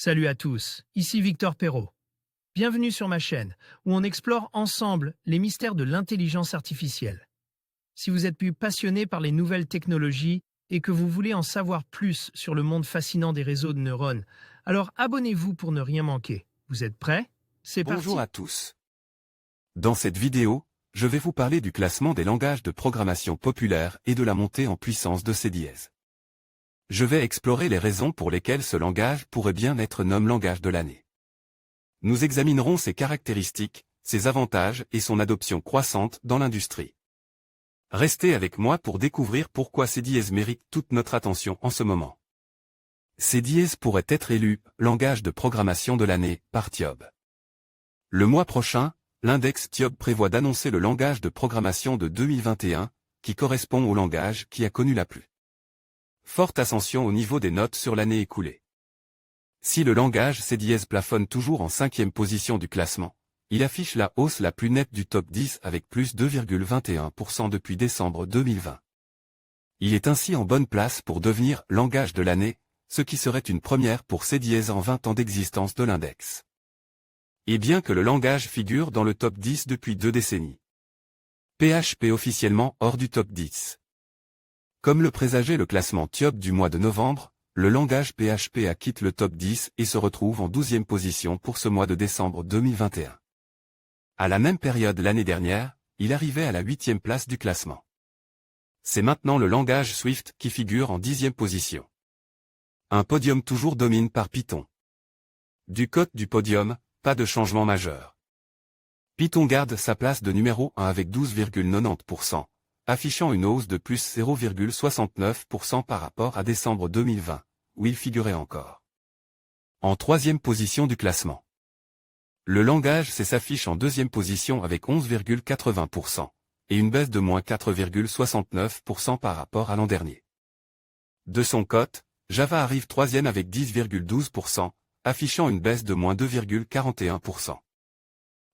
Salut à tous, ici Victor Perrault. Bienvenue sur ma chaîne, où on explore ensemble les mystères de l'intelligence artificielle. Si vous êtes plus passionné par les nouvelles technologies et que vous voulez en savoir plus sur le monde fascinant des réseaux de neurones, alors abonnez-vous pour ne rien manquer. Vous êtes prêts? C'est parti. Bonjour à tous. Dans cette vidéo, je vais vous parler du classement des langages de programmation populaires et de la montée en puissance de C dièse. Je vais explorer les raisons pour lesquelles ce langage pourrait bien être nommé langage de l'année. Nous examinerons ses caractéristiques, ses avantages et son adoption croissante dans l'industrie. Restez avec moi pour découvrir pourquoi C dièse mérite toute notre attention en ce moment. C dièse pourrait être élu langage de programmation de l'année par TIOB. Le mois prochain, l'index TIOB prévoit d'annoncer le langage de programmation de 2021, qui correspond au langage qui a connu la plus forte ascension au niveau des notes sur l'année écoulée. Si le langage C dièse plafonne toujours en 5e position du classement, il affiche la hausse la plus nette du top 10 avec plus 2,21% depuis décembre 2020. Il est ainsi en bonne place pour devenir langage de l'année, ce qui serait une première pour C dièse en 20 ans d'existence de l'index. Et bien que le langage figure dans le top 10 depuis 2 décennies. PHP officiellement hors du top 10. Comme le présageait le classement TIOB du mois de novembre, le langage PHP quitte le top 10 et se retrouve en 12e position pour ce mois de décembre 2021. À la même période l'année dernière, il arrivait à la 8e place du classement. C'est maintenant le langage Swift qui figure en 10e position. Un podium toujours domine par Python. Du côté du podium, pas de changement majeur. Python garde sa place de numéro 1 avec 12,90%, affichant une hausse de plus 0,69% par rapport à décembre 2020, où il figurait encore en 3e position du classement. Le langage C s'affiche en 2e position avec 11,80%, et une baisse de moins 4,69% par rapport à l'an dernier. De son côté, Java arrive 3e avec 10,12%, affichant une baisse de moins 2,41%.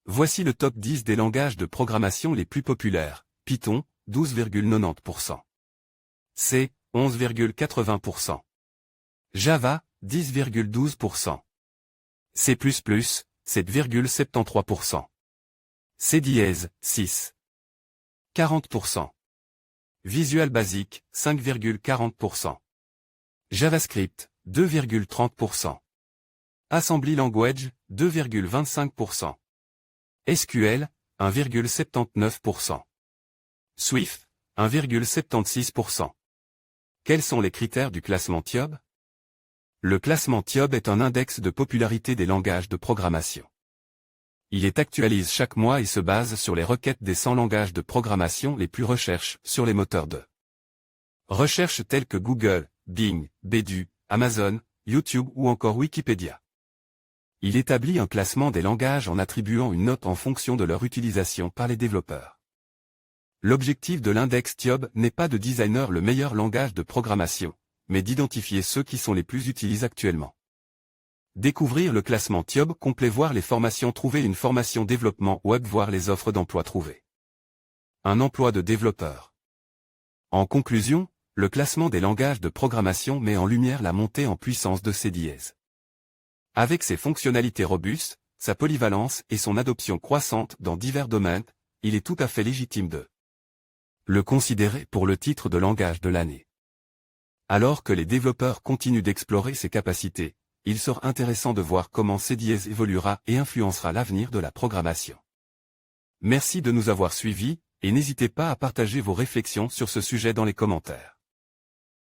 Voici le top 10 des langages de programmation les plus populaires. Python, 12,90%. C, 11,80%. Java, 10,12%. C++, 7,73%. C dièse, 6. 40%. Visual Basic, 5,40%. JavaScript, 2,30%. Assembly Language, 2,25%. SQL, 1,79%. Swift, 1,76%. Quels sont les critères du classement TIOB? Le classement TIOB est un index de popularité des langages de programmation. Il est actualisé chaque mois et se base sur les requêtes des 100 langages de programmation les plus recherchés sur les moteurs de recherche tels que Google, Bing, Baidu, Amazon, YouTube ou encore Wikipédia. Il établit un classement des langages en attribuant une note en fonction de leur utilisation par les développeurs. L'objectif de l'index TIOB n'est pas de designer le meilleur langage de programmation, mais d'identifier ceux qui sont les plus utilisés actuellement. Découvrir le classement TIOB complet, voir les formations trouvées, une formation développement web, voir les offres d'emploi trouvées. Un emploi de développeur. En conclusion, le classement des langages de programmation met en lumière la montée en puissance de C dièse. Avec ses fonctionnalités robustes, sa polyvalence et son adoption croissante dans divers domaines, il est tout à fait légitime de le considérer pour le titre de langage de l'année. Alors que les développeurs continuent d'explorer ses capacités, il sera intéressant de voir comment C dièse évoluera et influencera l'avenir de la programmation. Merci de nous avoir suivis, et n'hésitez pas à partager vos réflexions sur ce sujet dans les commentaires.